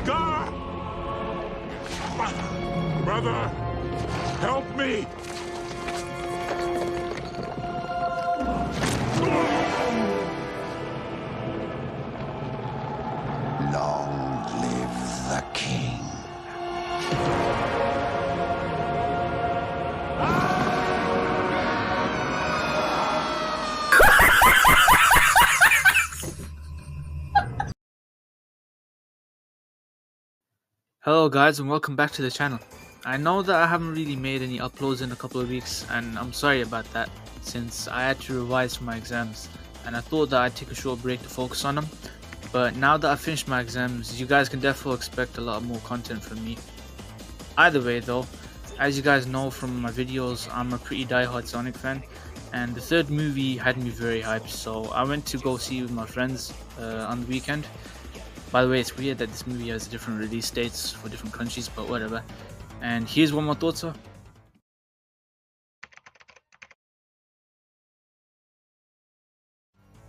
Scar! Brother, help me! Long live the king. Hello guys, and welcome back to the channel. I know that I haven't really made any uploads in a couple of weeks, and I'm sorry about that since I had to revise for my exams and I thought that I'd take a short break to focus on them. But now that I've finished my exams, you guys can definitely expect a lot more content from me. Either way though, as you guys know from my videos, I'm a pretty diehard Sonic fan, and the third movie had me very hyped, so I went to go see it with my friends on the weekend. By the way, it's weird that this movie has different release dates for different countries, but whatever. And here's what my thoughts are.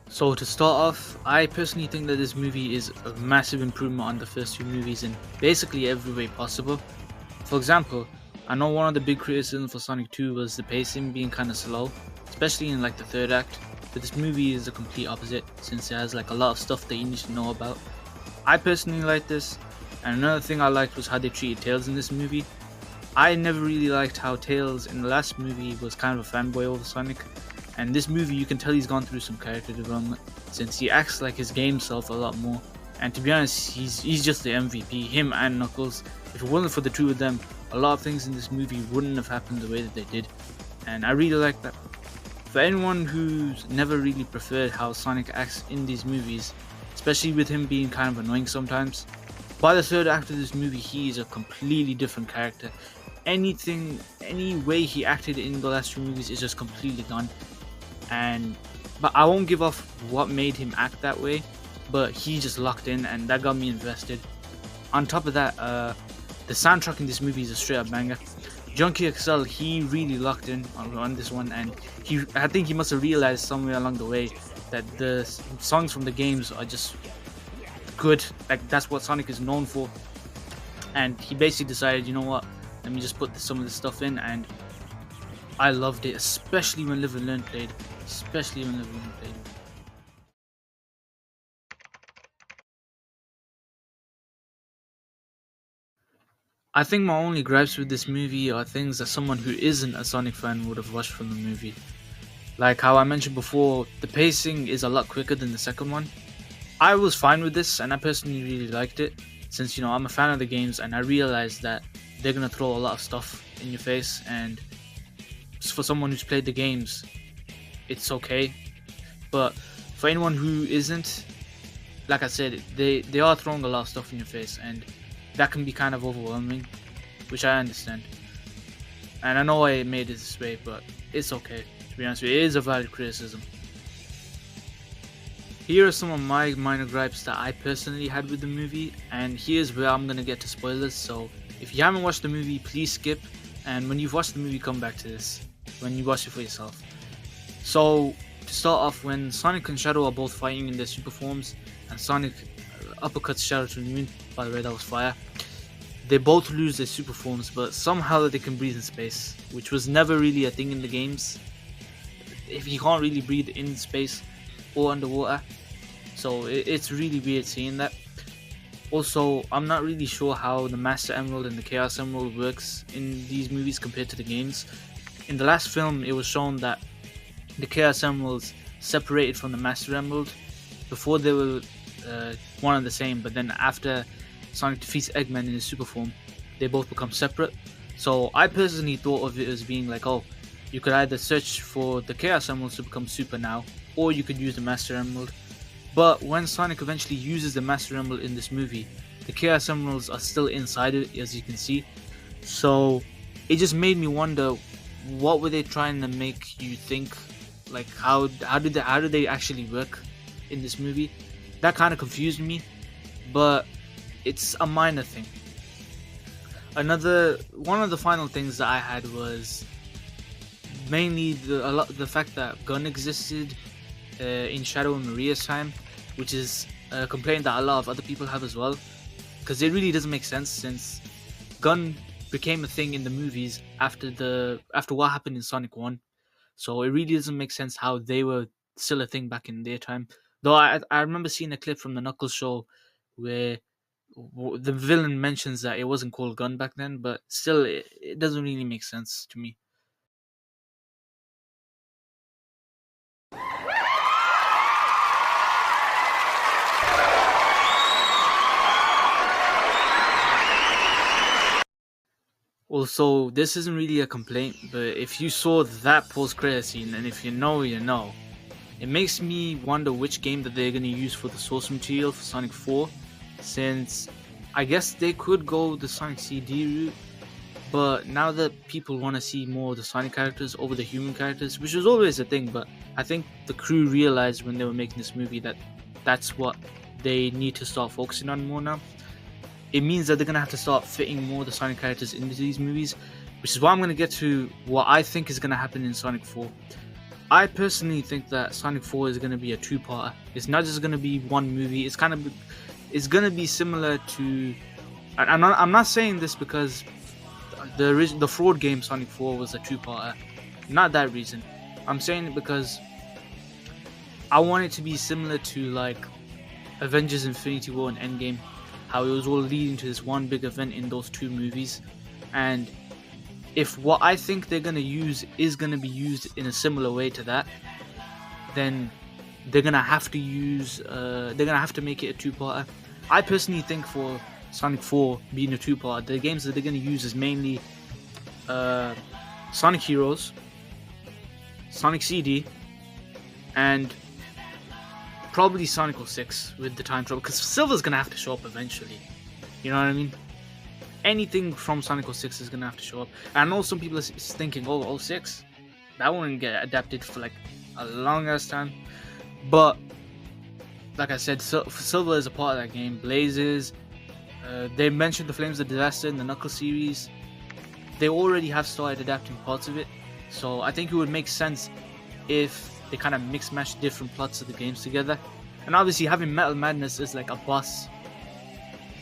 So to start off, I personally think that this movie is a massive improvement on the first two movies in basically every way possible. For example, I know one of the big criticisms for Sonic 2 was the pacing being kinda slow, especially in like the third act, but this movie is the complete opposite since it has like a lot of stuff that you need to know about. I personally like this, and another thing I liked was how they treated Tails in this movie. I never really liked how Tails in the last movie was kind of a fanboy over Sonic, and this movie you can tell he's gone through some character development since he acts like his game self a lot more. And to be honest, he's just the MVP, him and Knuckles. If it wasn't for the two of them, a lot of things in this movie wouldn't have happened the way that they did, and I really like that. For anyone who's never really preferred how Sonic acts in these movies, especially with him being kind of annoying sometimes, by the third act of this movie he is a completely different character. Any way he acted in the last two movies is just completely gone. But I won't give off what made him act that way, but he just locked in and that got me invested. On top of that, the soundtrack in this movie is a straight up banger. Junkie XL, he really locked in on this one, and I think he must have realized somewhere along the way that the songs from the games are just good, like that's what Sonic is known for, and he basically decided, you know what, let me just put some of this stuff in, and I loved it, especially when Live and Learn played. I think my only gripes with this movie are things that someone who isn't a Sonic fan would have watched from the movie. Like how I mentioned before, the pacing is a lot quicker than the second one. I was fine with this, and I personally really liked it, since I'm a fan of the games and I realized that they're gonna throw a lot of stuff in your face, and for someone who's played the games, it's okay. But for anyone who isn't, like I said, they are throwing a lot of stuff in your face, and that can be kind of overwhelming, which I understand. And I know I made it this way, but it's okay. To be honest with you, it is a valid criticism. Here are some of my minor gripes that I personally had with the movie, and here's where I'm gonna get to spoilers, so if you haven't watched the movie, please skip, and when you've watched the movie, come back to this, when you watch it for yourself. So, to start off, when Sonic and Shadow are both fighting in their super forms, and Sonic uppercuts Shadow to the moon, by the way, that was fire, they both lose their super forms, but somehow they can breathe in space, which was never really a thing in the games. If you can't really breathe in space or underwater, so it's really weird seeing that. Also, I'm not really sure how the Master Emerald and the Chaos Emerald works in these movies compared to the games. In the last film, it was shown that the Chaos Emeralds separated from the Master Emerald. Before they were one and the same, but then after Sonic defeats Eggman in his super form, they both become separate. So I personally thought of it as being like, oh, you could either search for the Chaos Emeralds to become super now, or you could use the Master Emerald. But when Sonic eventually uses the Master Emerald in this movie, the Chaos Emeralds are still inside it, as you can see. So it just made me wonder, what were they trying to make you think? Like how did they actually work in this movie? That kind of confused me, but it's a minor thing. One of the final things that I had was mainly the fact that Gun existed in Shadow and Maria's time, which is a complaint that a lot of other people have as well. because it really doesn't make sense since gun became a thing in the movies after what happened in Sonic 1. So it really doesn't make sense how they were still a thing back in their time. Though I remember seeing a clip from the Knuckles show where the villain mentions that it wasn't called gun back then, but still it doesn't really make sense to me. Also, this isn't really a complaint, but if you saw that post-credit scene, and if you know, you know, it makes me wonder which game that they're going to use for the source material for Sonic 4, since I guess they could go the Sonic CD route, but now that people want to see more of the Sonic characters over the human characters, which was always a thing, but I think the crew realized when they were making this movie that that's what they need to start focusing on more now. It means that they're going to have to start fitting more of the Sonic characters into these movies, which is why I'm going to get to what I think is going to happen in Sonic 4. I personally think that Sonic 4 is going to be a two-parter. It's not just going to be one movie. It's going to be similar to... I'm not saying this because the fraud game Sonic 4 was a two-parter. Not that reason. I'm saying it because I want it to be similar to like Avengers Infinity War and Endgame, how it was all leading to this one big event in those two movies. And if what I think they're going to use is going to be used in a similar way to that, then they're going to have to make it a two-parter. I personally think for Sonic 4 being a two-parter, the games that they're going to use is mainly Sonic Heroes, Sonic CD, and probably Sonic 06 with the time travel, because Silver's going to have to show up eventually. You know what I mean? Anything from Sonic 06 is going to have to show up. And I know some people are thinking, oh, 06? That won't get adapted for like a long ass time. But, like I said, Silver is a part of that game. Blazes, they mentioned the Flames of Disaster in the Knuckles series. They already have started adapting parts of it. So I think it would make sense if they kind of mix match different plots of the games together. And obviously having Metal Madness as like a boss,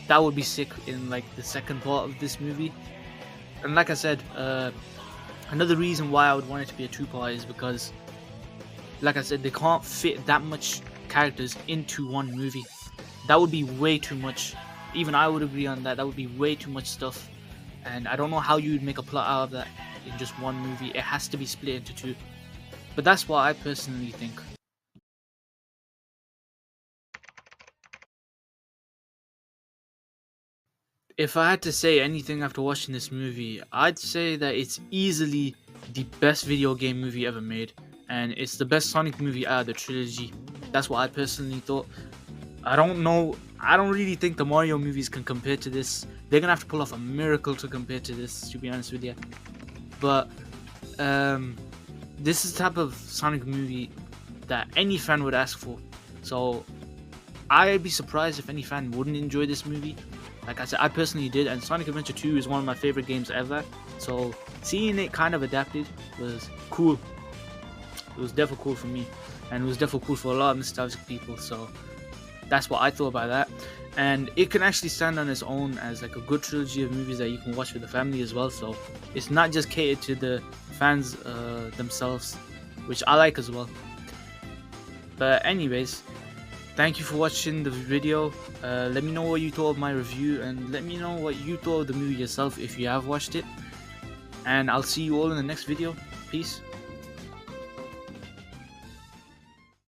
that would be sick in like the second part of this movie. And like I said, another reason why I would want it to be a two-part is because, like I said, they can't fit that much characters into one movie. That would be way too much. Even I would agree on that. That would be way too much stuff. And I don't know how you would make a plot out of that in just one movie. It has to be split into two. But that's what I personally think. If I had to say anything after watching this movie, I'd say that it's easily the best video game movie ever made. And it's the best Sonic movie out of the trilogy. That's what I personally thought. I don't really think the Mario movies can compare to this. They're gonna have to pull off a miracle to compare to this, to be honest with you. But this is the type of Sonic movie that any fan would ask for. So I'd be surprised if any fan wouldn't enjoy this movie. Like I said, I personally did, and Sonic Adventure 2 is one of my favorite games ever. So seeing it kind of adapted was cool. It was definitely cool for me, and it was definitely cool for a lot of nostalgic people. So that's what I thought about that. And it can actually stand on its own as like a good trilogy of movies that you can watch with the family as well. So it's not just catered to the fans themselves, which I like as well. But anyways, thank you for watching the video. Let me know what you thought of my review, and let me know what you thought of the movie yourself if you have watched it. And I'll see you all in the next video. Peace.